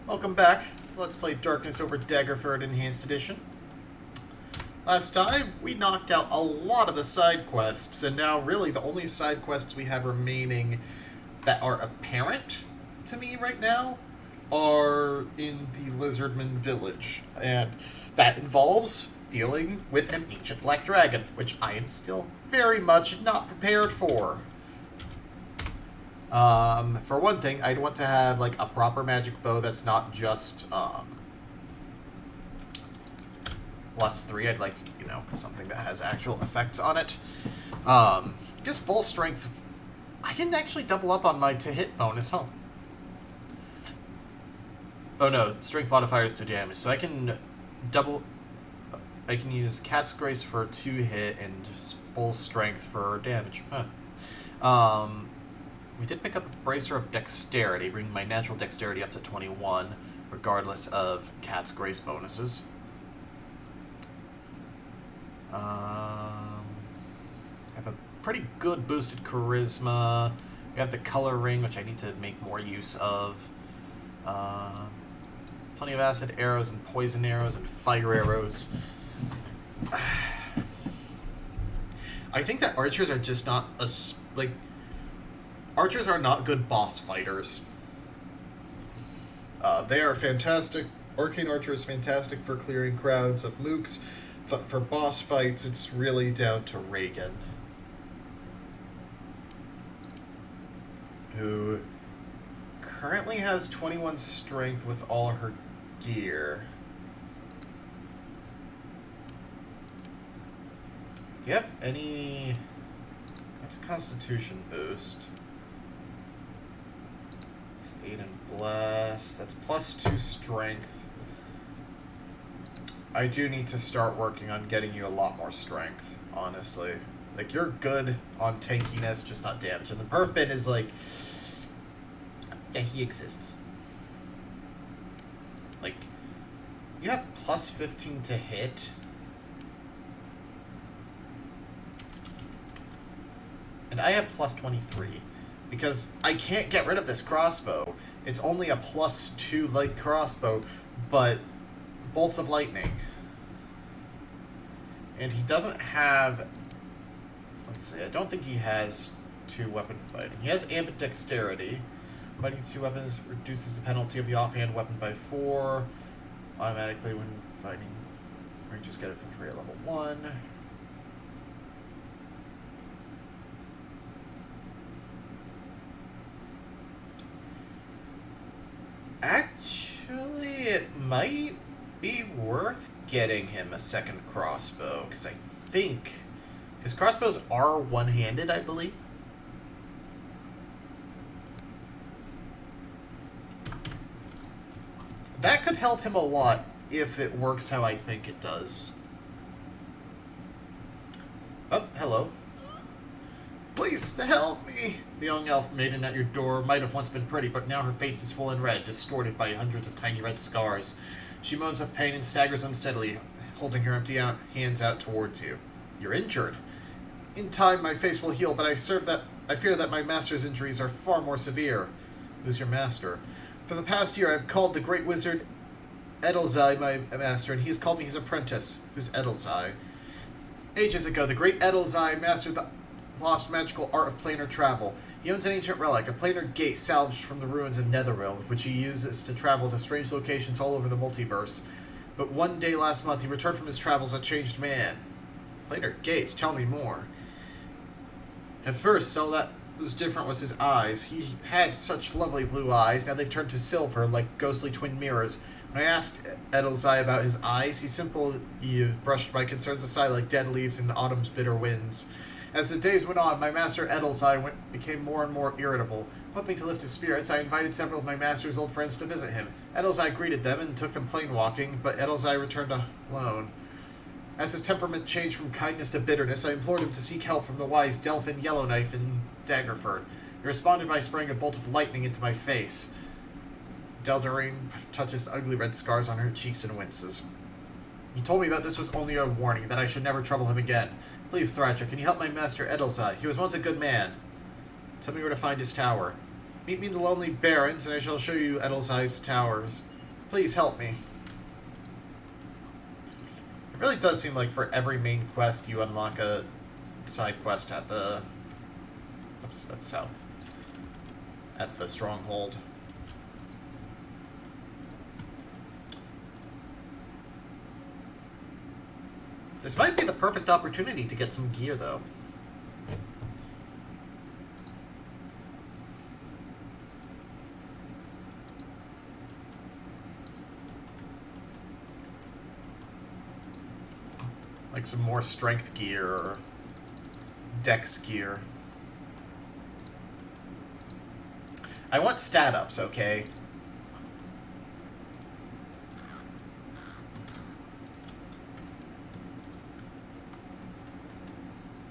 Welcome back to Let's Play Darkness over Daggerford Enhanced Edition. Last time, we knocked out a lot of the side quests, and now really the only side quests we have remaining that are apparent to me right now are in the Lizardman village, and that involves dealing with an ancient black dragon, which I am still very much not prepared for. For one thing, I'd want to have, like, a proper magic bow that's not just, +3. I'd like, something that has actual effects on it. I guess full strength, I can actually double up on my to-hit bonus, huh? Oh no, strength modifiers to damage, so I can I can use Cat's Grace for 2-hit and full strength for damage. Huh. We did pick up a Bracer of Dexterity, bringing my natural Dexterity up to 21, regardless of Cat's Grace bonuses. I have a pretty good boosted Charisma. We have the Color Ring, which I need to make more use of. Plenty of Acid Arrows and Poison Arrows and Fire Arrows. I think that archers are just not archers are not good boss fighters. They are fantastic. Arcane Archer is fantastic for clearing crowds of mooks. But for boss fights, it's really down to Reagan, who currently has 21 strength with all her gear. Do you have any... That's a Constitution boost. 8 and Bless. That's +2 strength. I do need to start working on getting you a lot more strength, honestly. Like, you're good on tankiness, just not damage. And the Perf Bin is like... Yeah, he exists. Like, you have +15 to hit. And I have +23. Because I can't get rid of this crossbow. It's only a +2 light crossbow, but bolts of lightning. And he doesn't have... Let's see, I don't think he has 2 weapon fighting. He has ambidexterity. Fighting 2 weapons reduces the penalty of the offhand weapon by 4. Automatically when fighting. Or you just get it for free at level 1. Actually, it might be worth getting him a second crossbow, because I think... Because crossbows are one-handed, I believe. That could help him a lot if it works how I think it does. Oh, hello. Please, help me! The young elf maiden at your door might have once been pretty, but now her face is swollen red, distorted by hundreds of tiny red scars. She moans with pain and staggers unsteadily, holding her empty hands out towards you. You're injured. In time, my face will heal, but I fear that my master's injuries are far more severe. Who's your master? For the past year, I've called the great wizard Edelzai my master, and he has called me his apprentice. Who's Edelzai? Ages ago, the great Edelzai mastered the lost magical art of planar travel. He owns an ancient relic, a planar gate salvaged from the ruins of Netheril, which he uses to travel to strange locations all over the multiverse. But one day last month, he returned from his travels a changed man. Planar gates, tell me more. At first, all that was different was his eyes. He had such lovely blue eyes, now they've turned to silver, like ghostly twin mirrors. When I asked Edelzai about his eyes, he simply brushed my concerns aside like dead leaves in autumn's bitter winds. As the days went on, my master Edelzai became more and more irritable. Hoping to lift his spirits, I invited several of my master's old friends to visit him. Edelzai greeted them and took them plane walking, but Edelzai returned alone. As his temperament changed from kindness to bitterness, I implored him to seek help from the wise Delphin Yellowknife in Daggerford. He responded by spraying a bolt of lightning into my face. Deldarine touches ugly red scars on her cheeks and winces. He told me that this was only a warning, that I should never trouble him again. Please, Thrasher, can you help my master Edelzai? He was once a good man. Tell me where to find his tower. Meet me in the Lonely Barrens, and I shall show you Edelzai's towers. Please help me. It really does seem like for every main quest you unlock a side quest at the... Oops, that's south. At the stronghold. This might be the perfect opportunity to get some gear, though. Like some more strength gear or dex gear. I want stat ups, okay?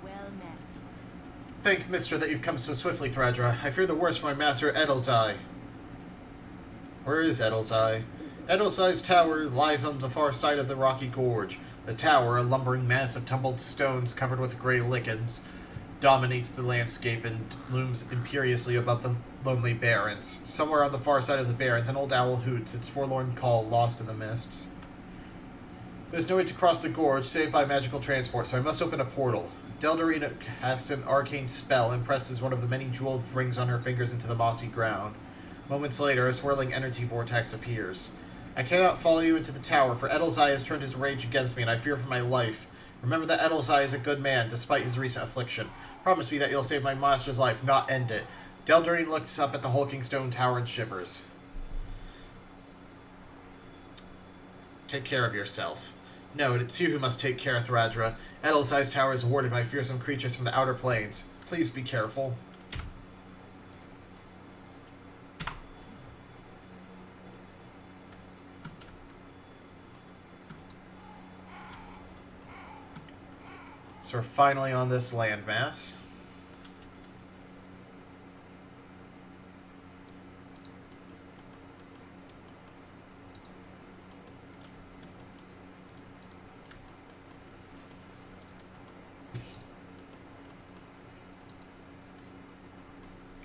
Well met. Thank Mister that you've come so swiftly, Thradra. I fear the worst for my master, Edelzai. Where is Edelzai? Edelzai's tower lies on the far side of the rocky gorge. The tower, a lumbering mass of tumbled stones covered with grey lichens, dominates the landscape and looms imperiously above the lonely barrens. Somewhere on the far side of the barrens, an old owl hoots, its forlorn call lost in the mists. There's no way to cross the gorge, save by magical transport, so I must open a portal. Deldarina casts an arcane spell and presses one of the many jeweled rings on her fingers into the mossy ground. Moments later, a swirling energy vortex appears. I cannot follow you into the tower, for Edelzai has turned his rage against me, and I fear for my life. Remember that Edelzai is a good man, despite his recent affliction. Promise me that you'll save my master's life, not end it. Deldarine looks up at the hulking stone tower and shivers. Take care of yourself. No, it's you who must take care, Thradra. Edelzai's tower is warded by fearsome creatures from the outer planes. Please be careful. So we're finally on this landmass.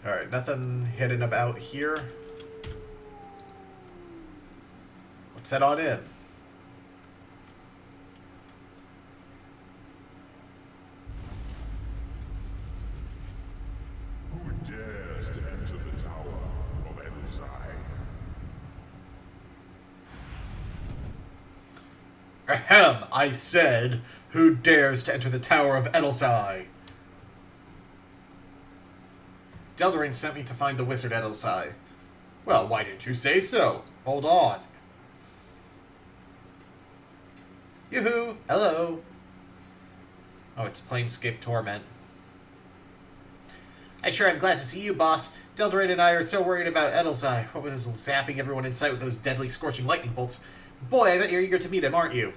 Alright, nothing hidden about here. Let's head on in. Ahem! I said, who dares to enter the Tower of Edelzai? Deldarine sent me to find the wizard Edelzai. Well, why didn't you say so? Hold on. Yoo-hoo! Hello! Oh, it's Planescape Torment. I sure am glad to see you, boss. Deldarine and I are so worried about Edelzai. What with his zapping everyone in sight with those deadly scorching lightning bolts. Boy, I bet you're eager to meet him, aren't you?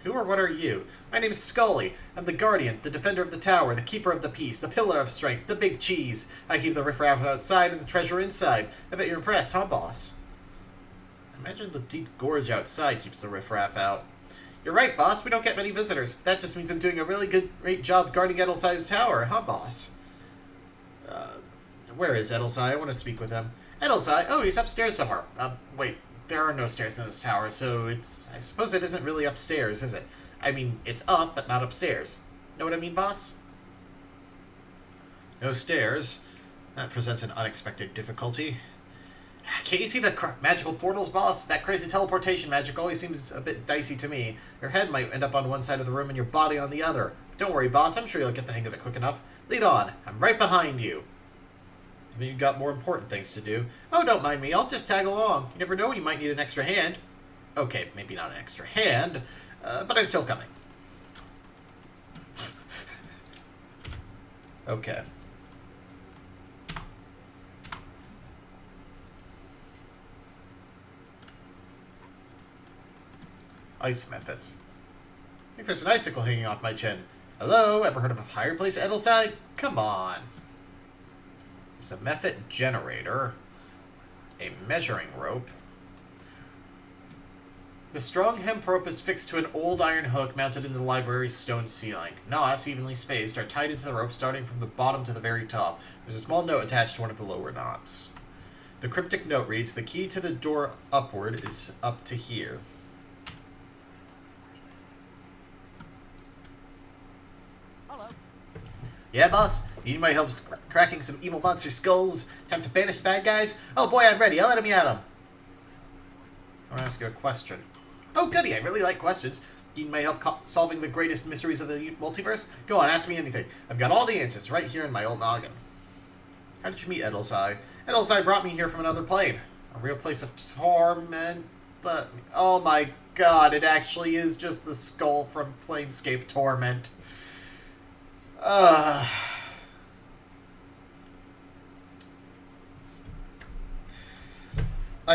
Who or what are you? My name's Scully. I'm the guardian, the defender of the tower, the keeper of the peace, the pillar of strength, the big cheese. I keep the riffraff outside and the treasure inside. I bet you're impressed, huh, boss? I imagine the deep gorge outside keeps the riffraff out. You're right, boss. We don't get many visitors. That just means I'm doing a really great job guarding Edelzai's tower, huh, boss? Where is Edelzai? I want to speak with him. Edelzai? Oh, he's upstairs somewhere. Wait. There are no stairs in this tower, so I suppose it isn't really upstairs, is it? I mean, it's up, but not upstairs. Know what I mean, boss? No stairs. That presents an unexpected difficulty. Can't you see the magical portals, boss? That crazy teleportation magic always seems a bit dicey to me. Your head might end up on one side of the room and your body on the other. Don't worry, boss. I'm sure you'll get the hang of it quick enough. Lead on. I'm right behind you. You've got more important things to do. Oh, don't mind me. I'll just tag along. You never know when you might need an extra hand. Okay, maybe not an extra hand, but I'm still coming. Okay. Ice methods. I think there's an icicle hanging off my chin. Hello, ever heard of a fireplace, Edelzai? Come on. There's a method generator, a measuring rope. The strong hemp rope is fixed to an old iron hook mounted in the library's stone ceiling. Knots, evenly spaced, are tied into the rope starting from the bottom to the very top. There's a small note attached to one of the lower knots. The cryptic note reads, the key to the door upward is up to here. Hello. Yeah, boss? Need my help cracking some evil monster skulls? Time to banish the bad guys? Oh boy, I'm ready. I'll let me at them. I want to ask you a question. Oh, goody. I really like questions. Need my help solving the greatest mysteries of the multiverse? Go on, ask me anything. I've got all the answers right here in my old noggin. How did you meet Edelsai? Edelsai brought me here from another plane. A real place of torment, but... Oh my god, it actually is just the skull from Planescape Torment. I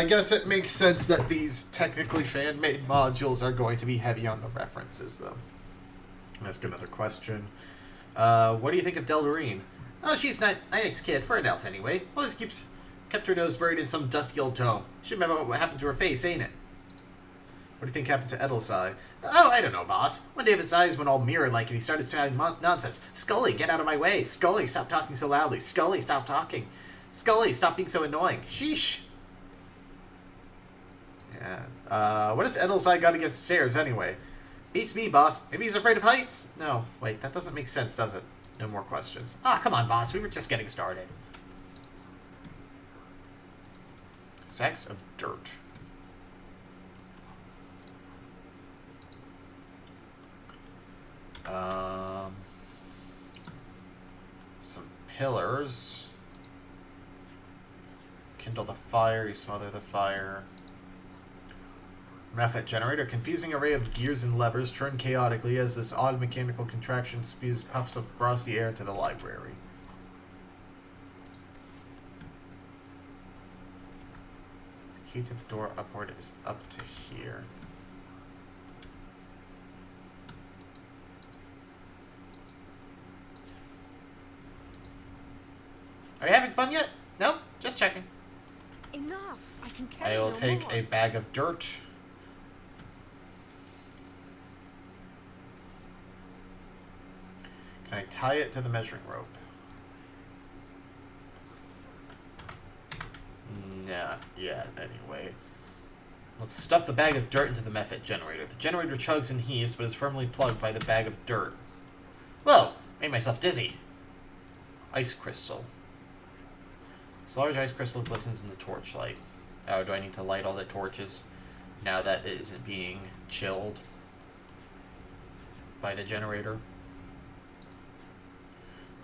guess it makes sense that these technically fan-made modules are going to be heavy on the references, though. Ask another question. What do you think of Deldarine? Oh, she's a nice kid, for an elf anyway. Always kept her nose buried in some dusty old tome. Should remember what happened to her face, ain't it? What do you think happened to Edelsai? Oh, I don't know, boss. One day his eyes went all mirror-like and he started shouting nonsense. Scully, get out of my way. Scully, stop talking so loudly. Scully, stop talking. Scully, stop being so annoying. Sheesh. Yeah. What has Edelsai got against stairs, anyway? Beats me, boss. Maybe he's afraid of heights? No, wait, that doesn't make sense, does it? No more questions. Ah, come on, boss. We were just getting started. Sacks of dirt. Some pillars. Kindle the fire, you smother the fire. Method generator. Confusing array of gears and levers turn chaotically as this odd mechanical contraction spews puffs of frosty air into the library. The key to the door upward is up to here. Are you having fun yet? Nope, just checking. Enough. I can carry I will no take more. a bag of dirt. Can I tie it to the measuring rope? Not yet, anyway. Let's stuff the bag of dirt into the method generator. The generator chugs and heaves, but is firmly plugged by the bag of dirt. Whoa! Made myself dizzy. Ice crystal. This large ice crystal glistens in the torchlight. Oh, do I need to light all the torches now that it isn't being chilled by the generator?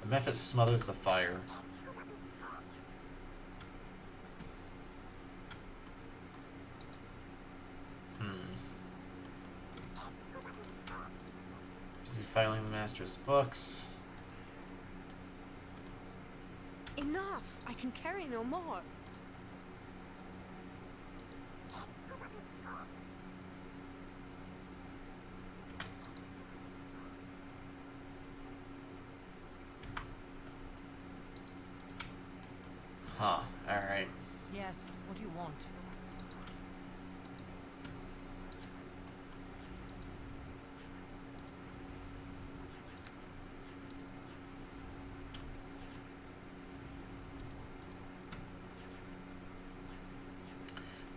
The method smothers the fire. Busy filing the master's books. Enough. I can carry no more. Huh, alright. Yes, what do you want?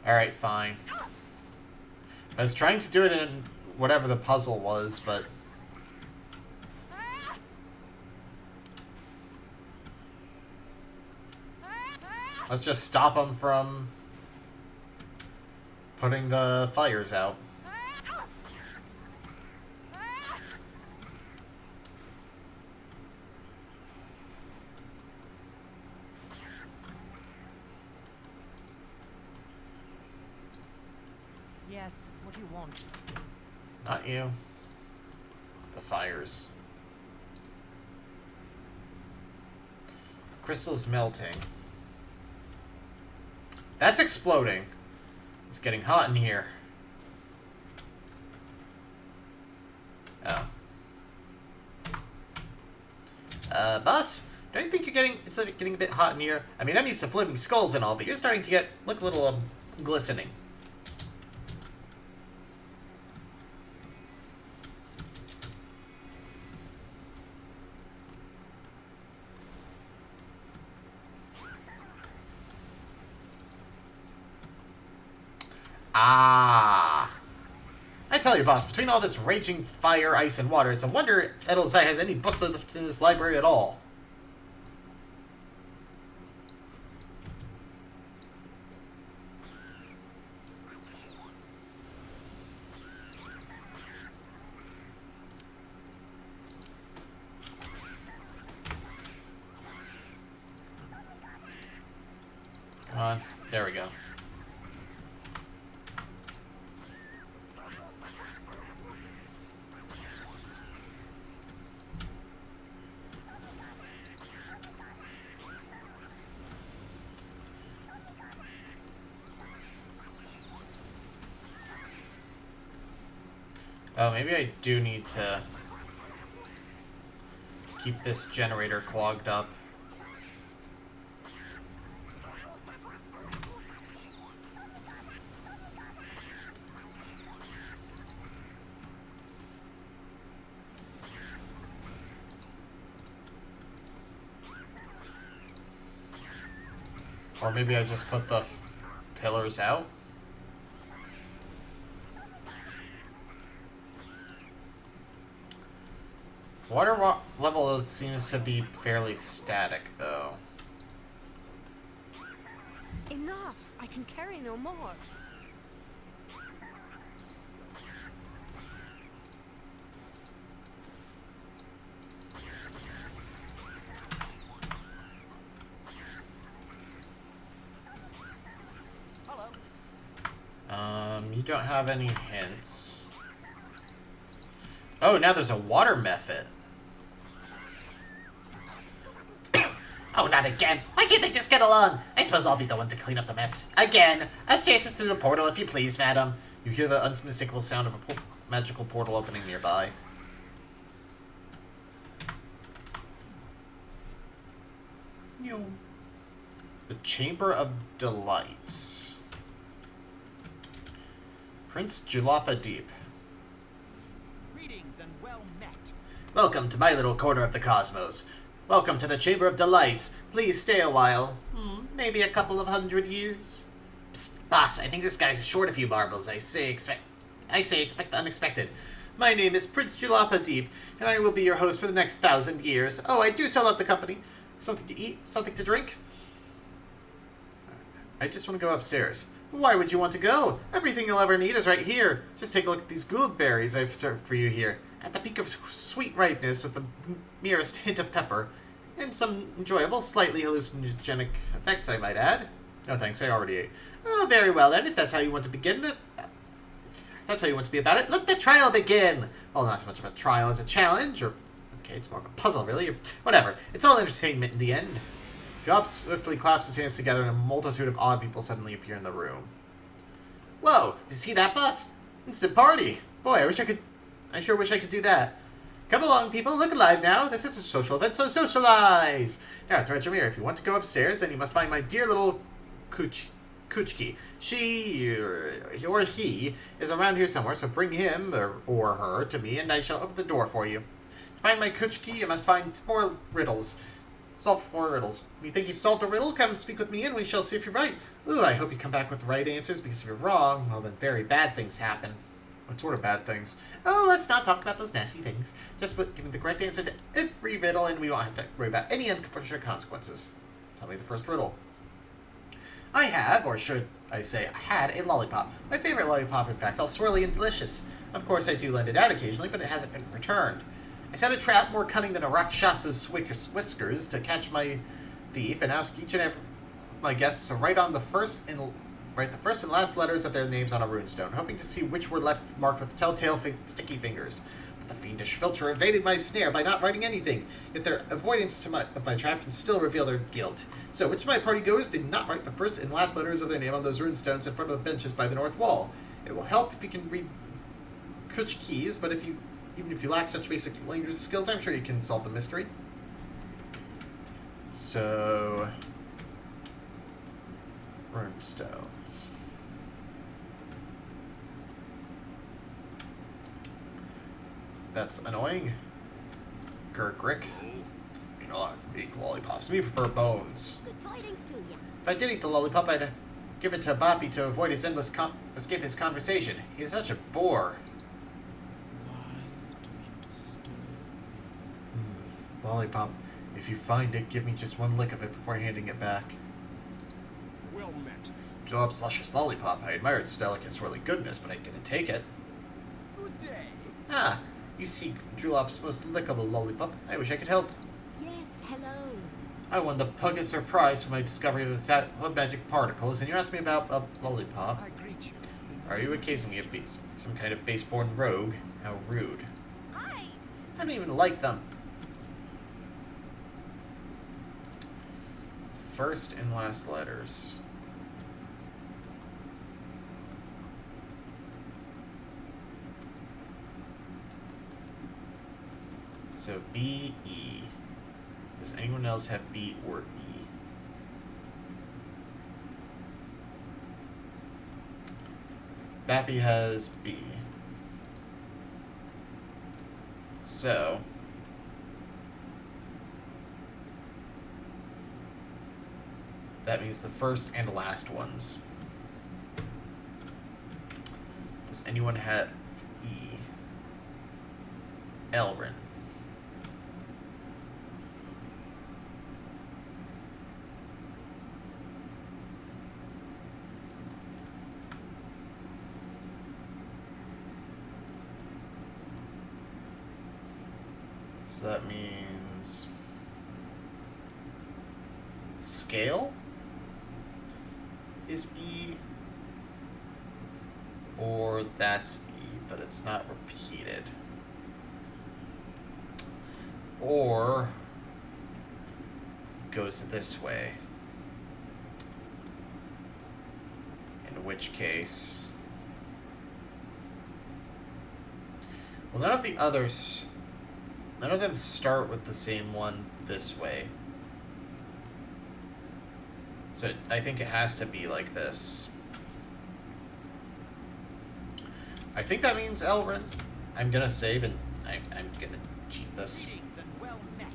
Alright, fine. I was trying to do it in whatever the puzzle was, but... Let's just stop them from putting the fires out. Yes, what do you want? Not you. The fires. Crystal's melting. That's exploding. It's getting hot in here. Oh. Boss? Don't you think you're it's getting a bit hot in here? I mean, I'm used to flipping skulls and all, but you're starting to look a little, glistening. Ah. I tell you, boss, between all this raging fire, ice, and water, it's a wonder Edelzai has any books left in this library at all. Come on. There we go. Oh, maybe I do need to keep this generator clogged up. Or maybe I just put the pillars out. Water level seems to be fairly static, though. Enough! I can carry no more. Hello. You don't have any hints. Oh, now there's a water method. Oh, not again. Why can't they just get along? I suppose I'll be the one to clean up the mess. Again. Upstairs is through the portal, if you please, madam. You hear the unmistakable sound of a magical portal opening nearby. The Chamber of Delights. Prince Julapa Deep. Greetings and well met. Welcome to my little corner of the cosmos. Welcome to the Chamber of Delights. Please stay a while. Maybe a couple of 100 years. Psst, boss, I think this guy's short a few marbles. I say expect the unexpected. My name is Prince Julapa Deep, and I will be your host for the next 1,000 years. Oh, I do so love the company. Something to eat? Something to drink? I just want to go upstairs. Why would you want to go? Everything you'll ever need is right here. Just take a look at these gooseberries I've served for you here. At the peak of sweet ripeness with the merest hint of pepper. And some enjoyable, slightly hallucinogenic effects, I might add. No thanks, I already ate. Oh, very well then, if that's how you want to begin it. If that's how you want to be about it, let the trial begin! Well, not so much of a trial as a challenge, or... Okay, it's more of a puzzle, really, or whatever. It's all entertainment in the end. Job swiftly claps his hands together and a multitude of odd people suddenly appear in the room. Whoa! You see that, boss? Instant party! Boy, I sure wish I could do that. Come along, people. Look alive now. This is a social event, so socialize! Now, Threadjamir, if you want to go upstairs, then you must find my dear little Kuchki. She, or he, is around here somewhere, so bring him, or her, to me, and I shall open the door for you. To find my Kuchki, you must find 4 riddles. Solve 4 riddles. You think you've solved a riddle? Come speak with me and we shall see if you're right. Ooh, I hope you come back with the right answers, because if you're wrong, well then very bad things happen. What sort of bad things? Oh, let's not talk about those nasty things. Just give me the correct answer to every riddle and we don't have to worry about any unfortunate consequences. Tell me the first riddle. I have, or should I say, I had a lollipop. My favorite lollipop, in fact, all swirly and delicious. Of course, I do lend it out occasionally, but it hasn't been returned. I set a trap more cunning than a Rakshasa's whiskers to catch my thief and ask each and every my guests to write the first and last letters of their names on a runestone, hoping to see which were left marked with telltale sticky fingers. But the fiendish filcher evaded my snare by not writing anything, yet their avoidance of my trap can still reveal their guilt. So which of my party goers did not write the first and last letters of their name on those runestones in front of the benches by the north wall? It will help if you can read Kuch keys, but even if you lack such basic language skills, I'm sure you can solve the mystery. So... runestones. That's annoying. Gurgrick. You know, I eat lollipops. Me prefer bones. Good tidings to you. If I did eat the lollipop, I'd Give it to Boppy to avoid his endless escapist conversation. He is such a bore. Why do you disturb me? Lollipop, if you find it, give me just one lick of it before handing it back. Well met. Julop's luscious lollipop. I admire its delicate swirly goodness, but I didn't take it. Good day. Ah, you see Julop's most lickable lollipop. I wish I could help. Yes, hello. I won the Pulitzer Prize for my discovery of the magic particles, and you asked me about a lollipop. I greet you. Are you accusing me of being some kind of base-born rogue? How rude. Hi. I don't even like them. First and last letters. So B, E. Does anyone else have B or E? Bappy has B. So that means the first and last ones. Does anyone have E? Elrin. So that means scale is E, or that's E, but it's not repeated. Or goes this way, in which case, well, none of them start with the same one this way. So I think it has to be like this. I think that means Elrin. I'm gonna save and I'm gonna cheat this. Greetings and well met.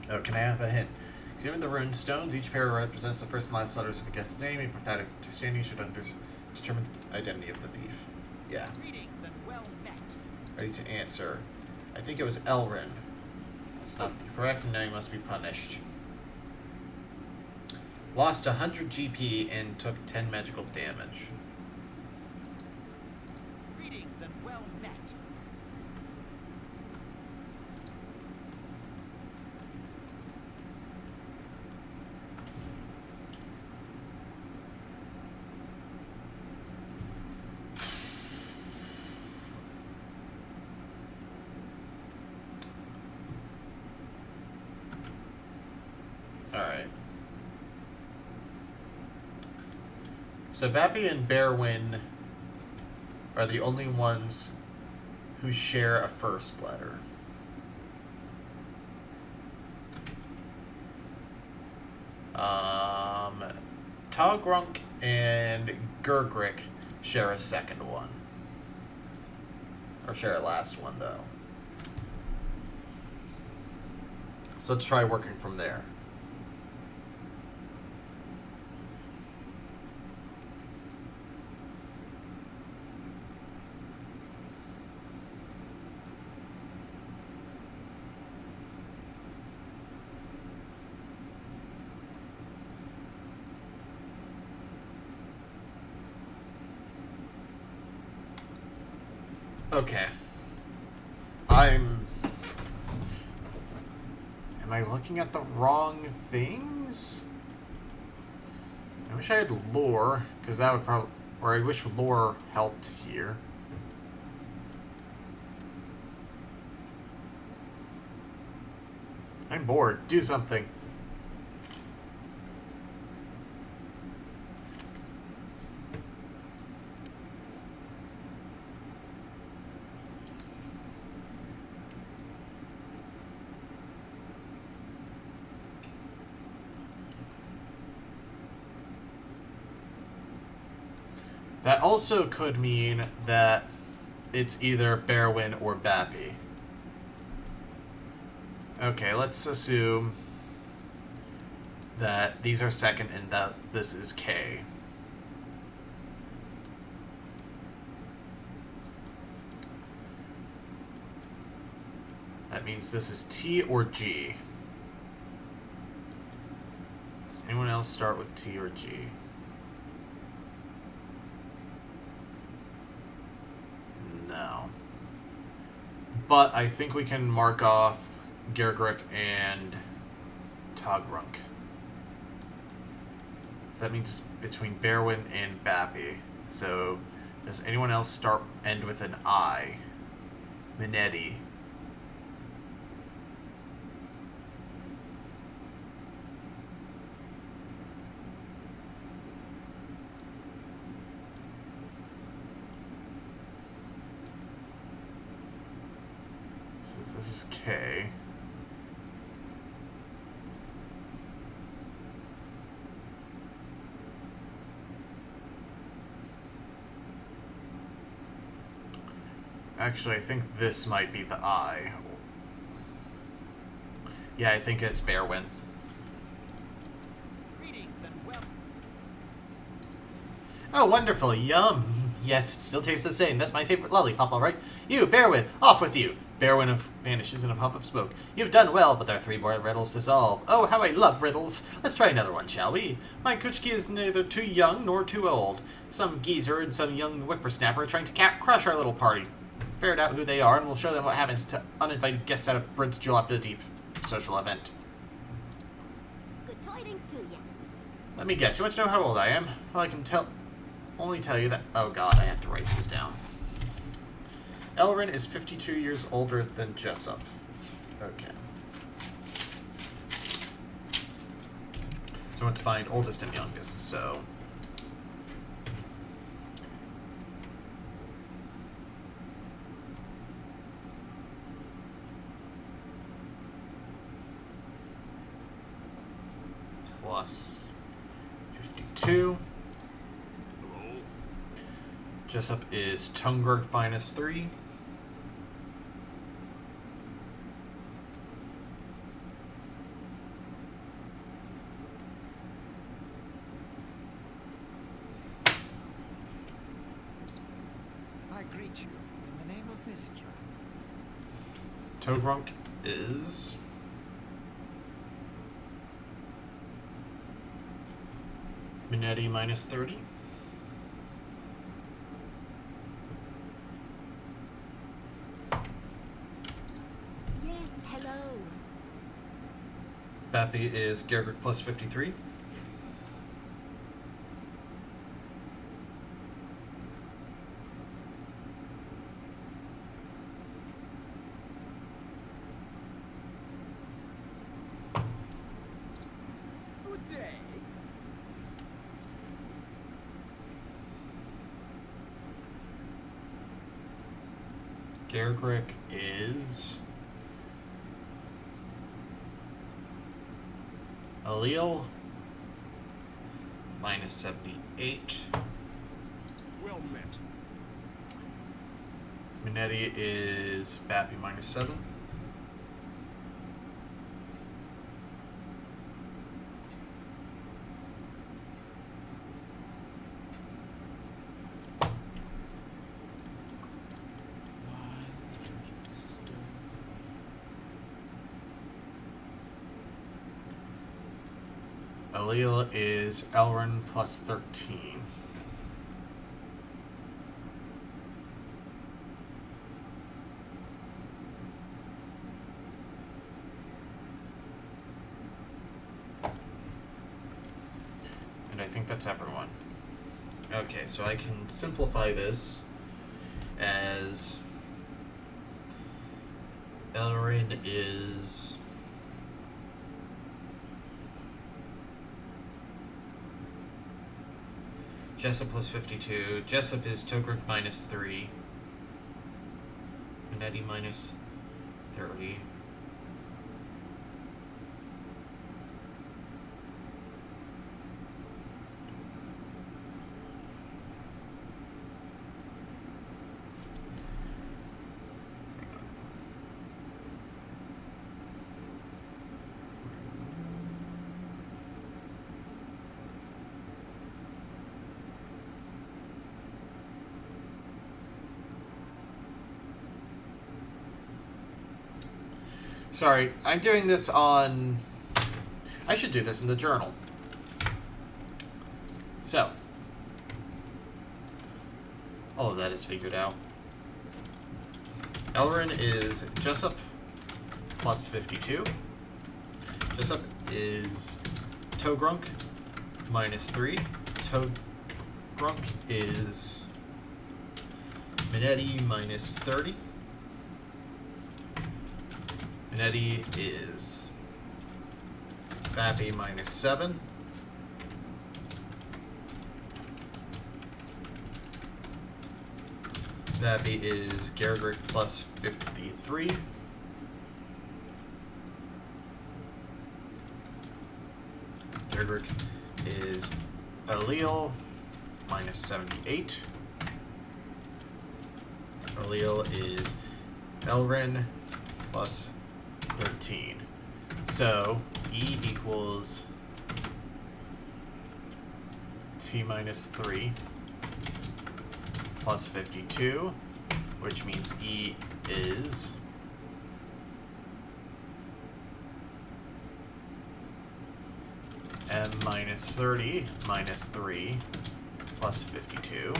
Oh, can I have a hint? Examine the rune stones. Each pair represents the first and last letters of a guest's name. If without understanding, you should determine the identity of the thief. Yeah. Greetings and well met. Ready to answer. I think it was Elrin. That's not correct, and now you must be punished. Lost 100 GP and took 10 magical damage. Greetings and well met. Alright. So Bappy and Bearwin are the only ones who share a first letter. Togrunk and Gurgrik share a second one. Or share a last one, though. So let's try working from there. Okay. Am I looking at the wrong things? I wish I had lore, because that would probably... Or I wish lore helped here. I'm bored. Do something. That also could mean that it's either Bearwin or Bappy. Okay, let's assume that these are second and that this is K. That means this is T or G. Does anyone else start with T or G? No. But I think we can mark off Gergrick and Togrunk. So that means between Berwin and Bappy. So does anyone else end with an I? Minetti. So this is K. Actually, I think this might be the I. Yeah, I think it's Berwin. Greetings and well. Oh, wonderful. Yum. Yes, it still tastes the same. That's my favorite lollipop, all right. You, Berwin, off with you. Berwin vanishes in a puff of smoke. You've done well, but there are 3 more riddles to solve. Oh, how I love riddles. Let's try another one, shall we? My Kuchki is neither too young nor too old. Some geezer and some young whippersnapper are trying to crush our little party. Ferret out who they are, and we'll show them what happens to uninvited guests at a Brent's Julep the Deep social event. Good tidings to you. Let me guess. You want to know how old I am? Well, I can only tell you that... Oh, God, I have to write these down. Elrin is 52 years older than Jessup. Okay. So I want to find oldest and youngest, so... Plus 52. Hello? Jessup is Tungurk minus 3. I greet you in the name of Mistra. Togrunk is... Minetti minus 30. Yes, hello. Bappy is Gergrick plus 53. Good day. Gergrick is... Allele minus 78. Well met. Minetti is Bappy minus 7. Why do you disturb me? Allele is Elrin plus 13. And I think that's everyone. Okay, so I can simplify this as Elrin is Jessup plus 52. Jessup is Togrunk minus 3. Minetti minus 30. Sorry, I'm doing this on... I should do this in the journal. So. All of that is figured out. Elrin is Jessup plus 52. Jessup is Togrunk minus 3. Togrunk is Minetti minus 30. Minetti is Bappy minus 7. Bappy is Garrick plus 53. Garrick is Allele minus 78. Allele is Elrin plus 13. So E equals T minus 3 plus 52, which means E is M minus 30 minus 3 plus 52.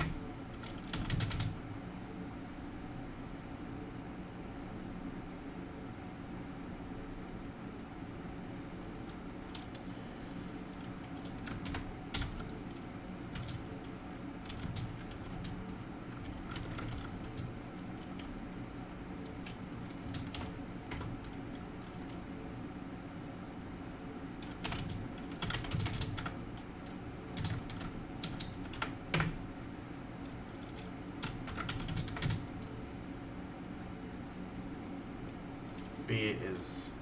B is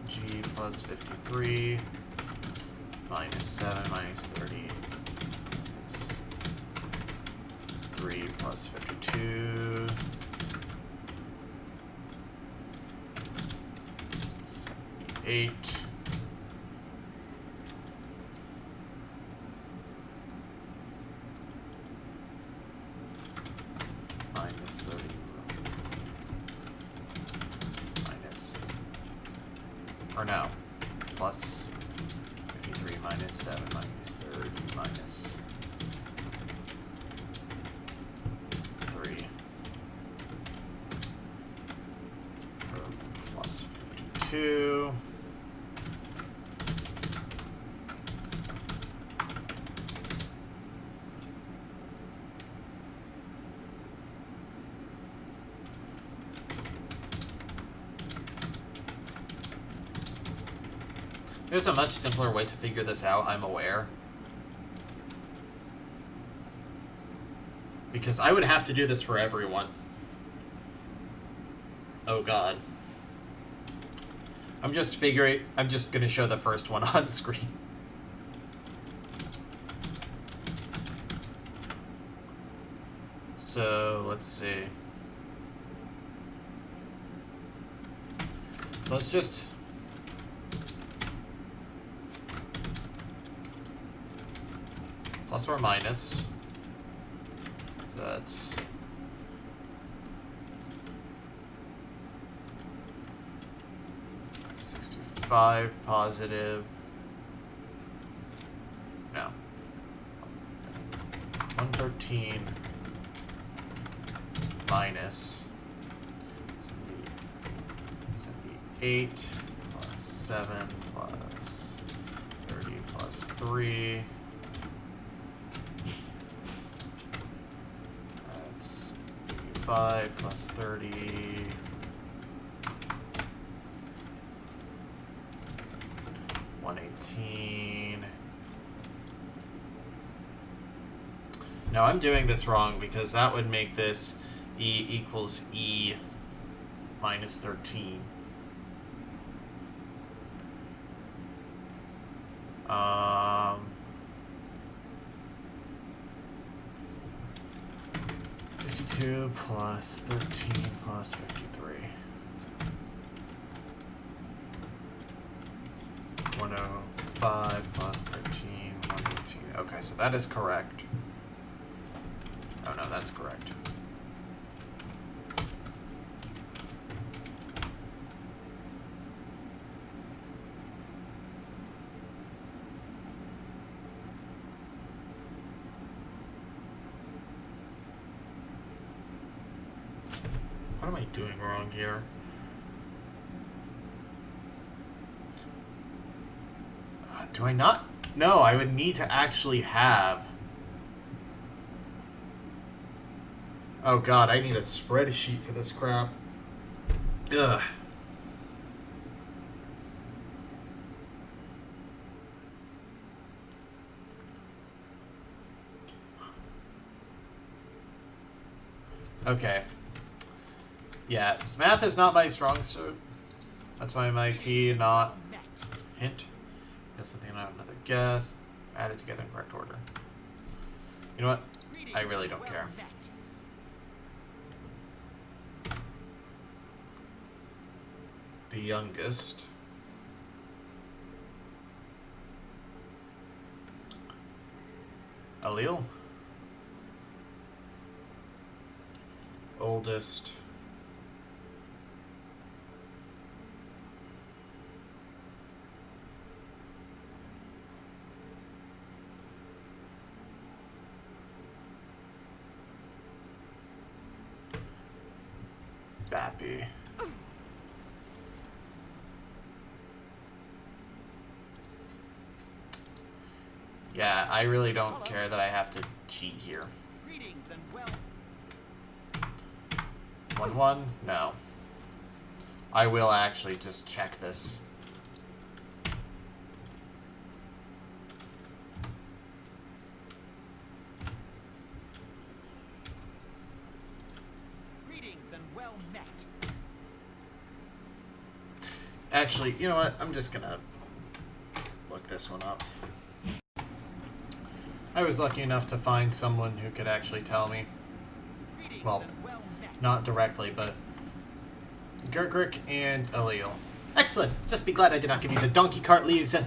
G plus 53 minus 7 minus 30 minus 3 plus 52 78 minus 30 or no, plus 53 minus 7 minus 30 minus 3 plus 52 There's a much simpler way to figure this out, I'm aware. Because I would have to do this for everyone. Oh god. I'm just gonna show the first one on screen. So, let's see. So let's just... plus or minus. So that's 65 positive. No. 113 minus 78 plus 7 plus 30 plus 3. That's 85 plus 30. No, I'm doing this wrong because that would make this E equals E minus 13. Um, 52 plus 13 plus 53. 105 plus 13, 118. Okay, so that is correct. Oh no, that's correct. What am I doing wrong here? Do I not? No, I would need to actually have... Oh god, I need a spreadsheet for this crap. Ugh. Okay. Yeah, math is not my strong suit. That's why my T not hint. Guess something out another guess. Add it together in correct order. You know what? I really don't care. The youngest. Allele. Oldest. Bappy. Yeah, I really don't care that I have to cheat here. Greetings and 1-1? No. I will actually just check this. well met. Actually, you know what? I'm just gonna look this one up. I was lucky enough to find someone who could actually tell me. Well, not directly, but Gergrick and Allele. Excellent! Just be glad I did not give you the donkey cart leaves at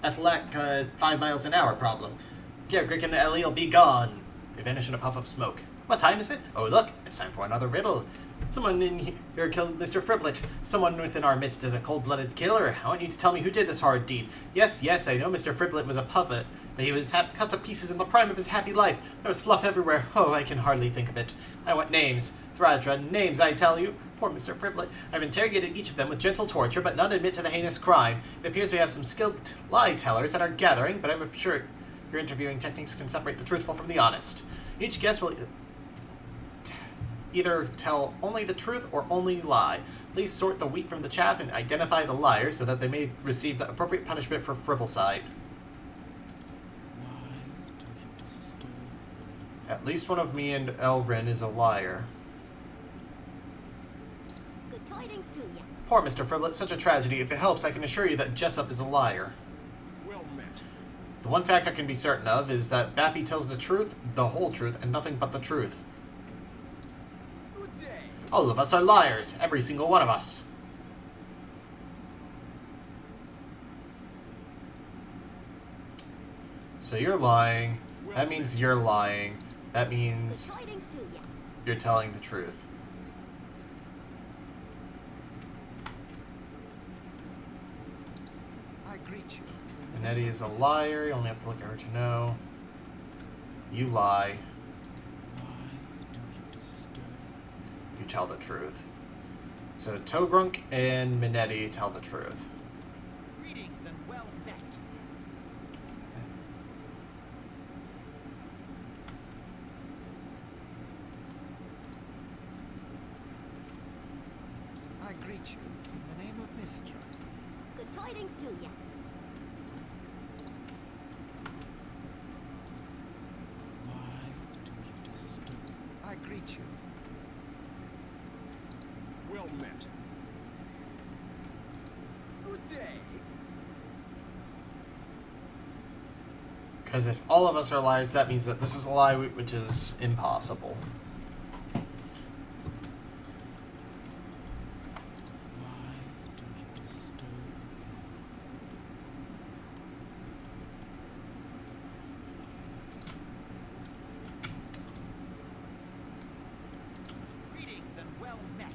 Athlak 5 miles an hour problem. Gergrick and Allele be gone. They vanish in a puff of smoke. What time is it? Oh look, it's time for another riddle. Someone in here killed Mr. Friblet. Someone within our midst is a cold-blooded killer. I want you to tell me who did this horrid deed. Yes, yes, I know Mr. Friblet was a puppet, but he was cut to pieces in the prime of his happy life. There was fluff everywhere. Oh, I can hardly think of it. I want names. Thradra, names, I tell you. Poor Mr. Friblet. I've interrogated each of them with gentle torture, but none admit to the heinous crime. It appears we have some skilled lie-tellers at our gathering, but I'm sure your interviewing techniques can separate the truthful from the honest. Each guest will either tell only the truth or only lie. Please sort the wheat from the chaff and identify the liars so that they may receive the appropriate punishment for frivolity. Why do you disturb me? At least one of me and Elrin is a liar. Good tidings to you. Poor Mr. Friblet, such a tragedy. If it helps, I can assure you that Jessup is a liar. Well met. The one fact I can be certain of is that Bappy tells the truth, the whole truth, and nothing but the truth. Good day. All of us are liars, every single one of us. So you're lying. That means you're lying. That Good means tidings to you. you're telling the truth. I greet you. Minetti is a liar. You only have to look at her to know. You lie. Why do you disturb me? You tell the truth. So Togrunk and Minetti tell the truth. Greetings and well met. I greet you in the name of Mistra. Good tidings to you. Why do you disturb me? I greet you. Well met. Good day. Because if all of us are liars, that means that this is a lie, which is impossible. Why do you disturb me? Greetings and well met.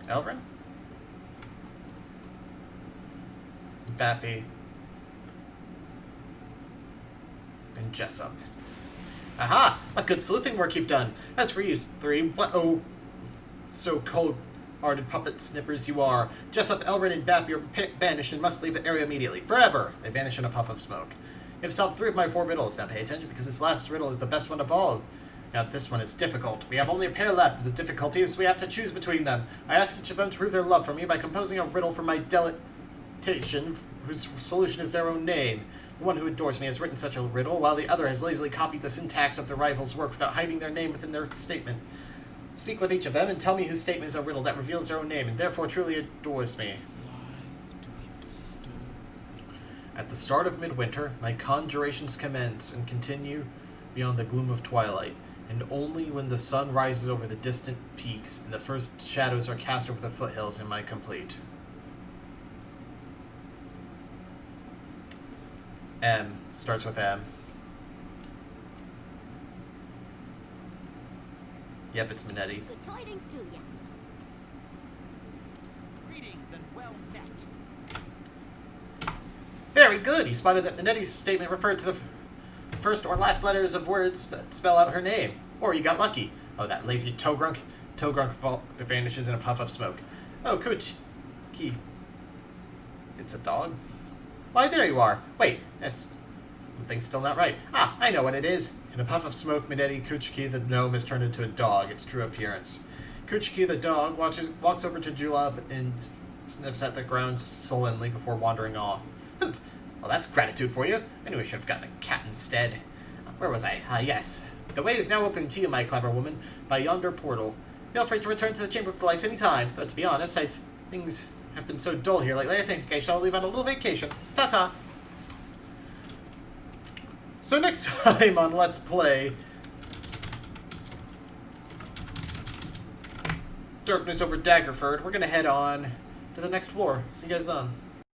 Elrin? Bappy. from Jessup. Aha! A good sleuthing work you've done. As for you three, what so cold-hearted puppet snippers you are. Jessup, Elred, and Bap, you're banished and must leave the area immediately. Forever! They vanish in a puff of smoke. You've solved 3 of my 4 riddles. Now pay attention, because this last riddle is the best one of all. Now this one is difficult. We have only a pair left, and the difficulty is we have to choose between them. I ask each of them to prove their love for me by composing a riddle for my delectation, whose solution is their own name. The one who adores me has written such a riddle, while the other has lazily copied the syntax of the rival's work without hiding their name within their statement. Speak with each of them and tell me whose statement is a riddle that reveals their own name and therefore truly adores me. Why do you disturb me? At the start of midwinter, my conjurations commence and continue beyond the gloom of twilight, and only when the sun rises over the distant peaks and the first shadows are cast over the foothills am I complete. M. Starts with M. Yep, it's Minetti. Good tidings to ya. Greetings and well met. Very good! He spotted that Minetti's statement referred to the first or last letters of words that spell out her name. Or you got lucky. Oh, that lazy Togrunk. Togrunk vanishes in a puff of smoke. Oh, Kuchki. It's a dog? Why, there you are. Wait, something's still not right. Ah, I know what it is. In a puff of smoke, Minetti Kuchki the gnome has turned into a dog, its true appearance. Kuchki the dog walks over to Julab and sniffs at the ground sullenly before wandering off. Humph. Well, that's gratitude for you. I knew I should have gotten a cat instead. Where was I? Ah, yes. The way is now open to you, my clever woman, by yonder portal. Feel free to return to the Chamber of Delights any time, though to be honest, things have been so dull here lately, I think I shall leave on a little vacation. Ta-ta! So next time on Let's Play Darkness over Daggerford, we're going to head on to the next floor. See you guys then.